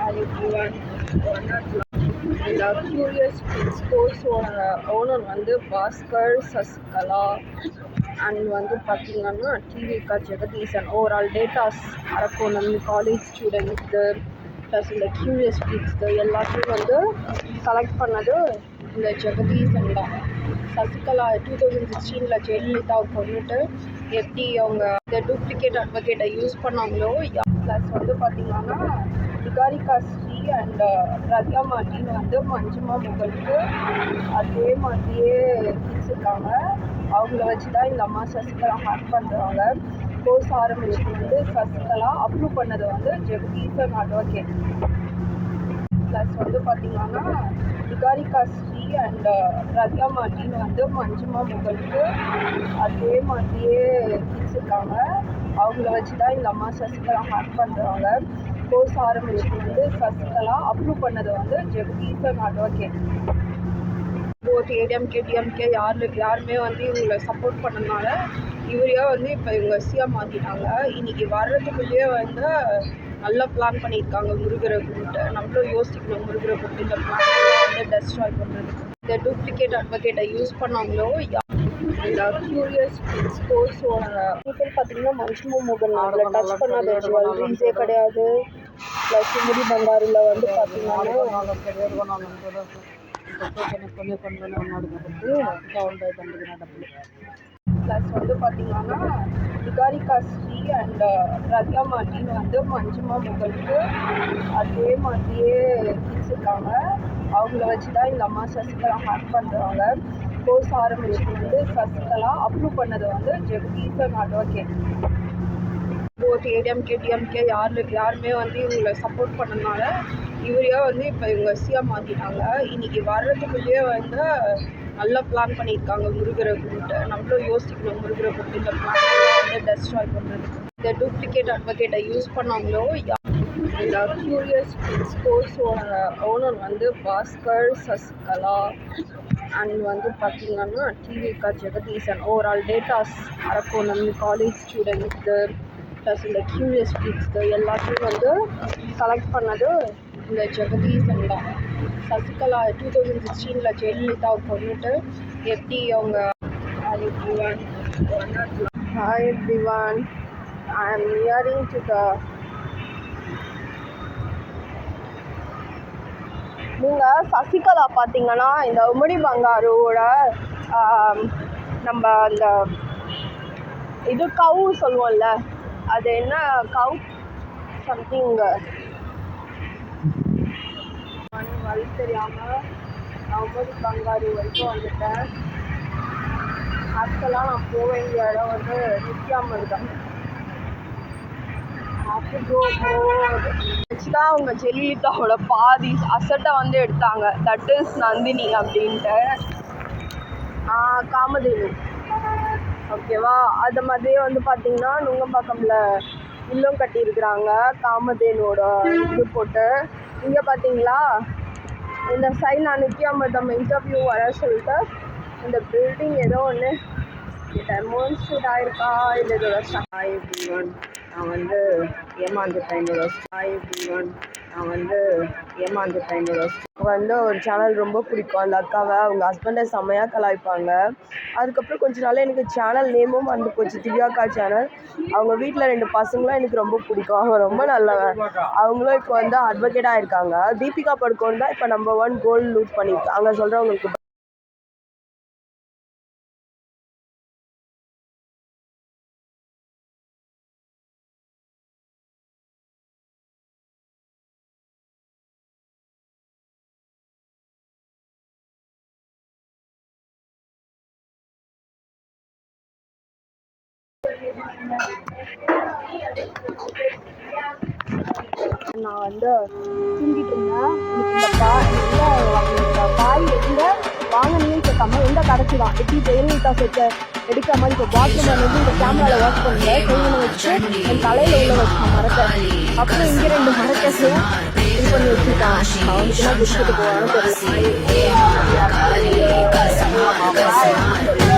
everyone. இந்த curious ஸ்போர்ட்ஸோட owner வந்து Bhaskar Sasikala and வந்து பார்த்தீங்கன்னா Divika Jagadeesan overall datas Arakkonam college students plus இந்த கியூரியஸ் கிட்ஸு எல்லாத்தையும் வந்து கலெக்ட் பண்ணது இந்த ஜெகதீசன் தான். சசிகலா 2016 ஜெயலலிதாவை கொண்டுட்டு எப்படி அவங்க இந்த டூப்ளிகேட் அட்வொகேட்டை யூஸ் பண்ணாங்களோ, ப்ளஸ் வந்து பார்த்திங்கன்னா நிகாரிகா ஸ்ரீ அண்ட் ரத்யா மாட்டின்னு வந்து மஞ்சுமா முகலுக்கு அதே மாதிரியே கிட்ஸ் இருக்காங்க. அவங்கள வச்சு தான் இந்த அம்மா சசிகலா ஹேக் பண்ணுறாங்க. கோர்ஸ் ஆரம்பிச்சது வந்து சசிகலா, அப்ரூவ் பண்ணது வந்து ஜெகதீசன் அட்வொகேட். ப்ளஸ் வந்து பார்த்திங்கன்னா நிகாரிகா ஸ்ரீ அண்ட் ரத்யா மாட்டின்னு வந்து மஞ்சுமா முகலுக்கு அதே மாதிரியே கிட்ஸ் இருக்காங்க. அவங்கள வச்சு தான் இந்த அம்மா சசிகலா ஹேக் பண்ணுறாங்க. கோர்ஸ் ஆரம்பிச்சது வந்து சசிகலா, அப்ரூவ் பண்ணது வந்து Jagadeesan advocate. Both ADMK DMK யாருமே வந்து இவங்களை சப்போர்ட் பண்ணனால இவரையே வந்து இப்போ இவங்க சிஎம் ஆக்கிட்டாங்க. இன்றைக்கி வர்றதுக்குள்ளேயே வந்து நல்லா பிளான் பண்ணியிருக்காங்க முருகரை கூப்பிட்டு. நம்மளும் யோசிக்கணும், முருகரை கூப்பிட்டு இந்த பிளான் வந்து டெஸ்ட்ராய் பண்ணுறதுக்கு. இந்த டூப்ளிகேட் அட்வொகேட்டை யூஸ் பண்ணாங்களோ, இந்த கியூரியஸ் ஸ்போர்ட்ஸோட பீப்புள் பார்த்தீங்கன்னா மஞ்சுமா மோகன் அதில் டச் பண்ணாத ஜுவல்லரிஸே கிடையாது. ப்ளஸ் முடி பங்காரில் வந்து பார்த்தீங்கன்னா ப்ளஸ் வந்து பார்த்திங்கன்னா நிகாரிகா ஸ்ரீ அண்ட் ரத்யா மாட்டின்னு வந்து மஞ்சுமா முகலுக்கு அதே மாதிரியே கிட்ஸ் இருக்காங்க. அவங்கள வச்சு தான் இந்த அம்மா சசிகலா ஹேக் பண்ணுறாங்க. கோர்ஸ் ஆரம்பிச்சது வந்து சசிகலா, அப்ரூவ் பண்ணது வந்து Jagadeesan advocate. Both ADMK DMK யாருமே வந்து இவங்களை சப்போர்ட் பண்ணனால இவரையே வந்து இப்போ இவங்க சிஎம் ஆக்கிட்டாங்க. இன்றைக்கி வர்றதுக்குள்ளேயே வந்து நல்லா பிளான் பண்ணியிருக்காங்க முருகரை கூப்பிட்டு. நம்மளும் யோசிக்கணும், முருகரை கூப்பிட்டு இந்த பிளான் வந்து டெஸ்ட்ராய் பண்ணுறதுக்கு. இந்த டூப்ளிகேட் அட்வொகேட்டை யூஸ் பண்ணாங்களோ, இந்த கியூரியஸ் ஸ்போர்ட்ஸோட ஓனர் வந்து பாஸ்கர் சசிகலா அண்ட் வந்து பார்த்திங்கன்னா Divika Jagadeesan overall datas Arakkonam college students plus இந்த கியூரியஸ் கிட்ஸு எல்லாத்தையும் வந்து கலெக்ட் பண்ணது இந்த ஜெகதீசன் தான். சசிகலா 2016 ஜெயலலிதாவை கொண்டுட்டு எப்படி அவங்க Hi everyone, I am nearing to the நீங்கள் சசிகலா பார்த்தீங்கன்னா இந்த உமடி பங்காரோட நம்ம அந்த இது கவு சொல்லுவோம்ல, அது என்ன கவு சம்திங் வழி தெரியாமல் நான் உமடி பங்காரு வரைக்கும் வந்துட்டேன். ஆக்சுவலாக நான் போக வேண்டிய இடம் வந்து நிற்காமல் இருக்கேன். வச்சுதான் அவங்க ஜெயலலிதாவோட பாதி அசட்டை வந்து எடுத்தாங்க. தட் இஸ் நந்தினி அப்படின்ட்டு காமதேனு, ஓகேவா? அது மாதிரியே வந்து பார்த்திங்கன்னா நுங்கம்பாக்கம்ல இல்லம் கட்டியிருக்கிறாங்க காமதேனோட இது போட்டு. இங்கே பார்த்தீங்களா, இந்த சைட் நான் நிற்காம நம்ம இன்டர்வியூ வர சொல்லிட்டு இந்த பில்டிங் ஏதோ ஒன்று டெமான்ஸ்ட்ரேட் ஆகிருக்கா இல்லை இதோட நான் வந்து ஏமாந்துட்டேன். வந்து ஒரு சேனல் ரொம்ப பிடிக்கும் அந்த அக்காவை. அவங்க ஹஸ்பண்டை செம்மையாக கலாய்ப்பாங்க. அதுக்கப்புறம் கொஞ்ச நாள் எனக்கு சேனல் நேமும் வந்து போச்சு, திவ்யாக்கா சேனல். அவங்க வீட்டில் 2 பசங்களும் எனக்கு ரொம்ப பிடிக்கும். அவங்க ரொம்ப நல்லவங்க. அவங்களும் இப்போ வந்து அட்வொகேட்டாக இருக்காங்க. தீபிகா படுகோன் தான் இப்போ நம்பர் 1 கோல்டு லூட் பண்ணியிருக்காங்க. அங்கே சொல்கிறவங்களுக்கு நான் வந்து தூங்கிட்டு இருந்தேன். இந்த பாய் எங்கே வாங்கினீங்கன்னு கேட்காம எந்த கடைச்சி தான் எப்படி ஜெயலலிதா செட்டை எடுக்கிற மாதிரி இப்போ பாத்ரூம் வந்து இந்த கேமராவில் ஒர்க் பண்ணுறேன். கையில் வச்சு என் தலையில் உள்ள வச்சு மரத்தை, அப்புறம் இங்கே 2 மரத்தை இது பண்ணி வச்சுருக்கான். அவனுக்குன்னா பிஸ்கெட்டு போவான்னு தெரியல.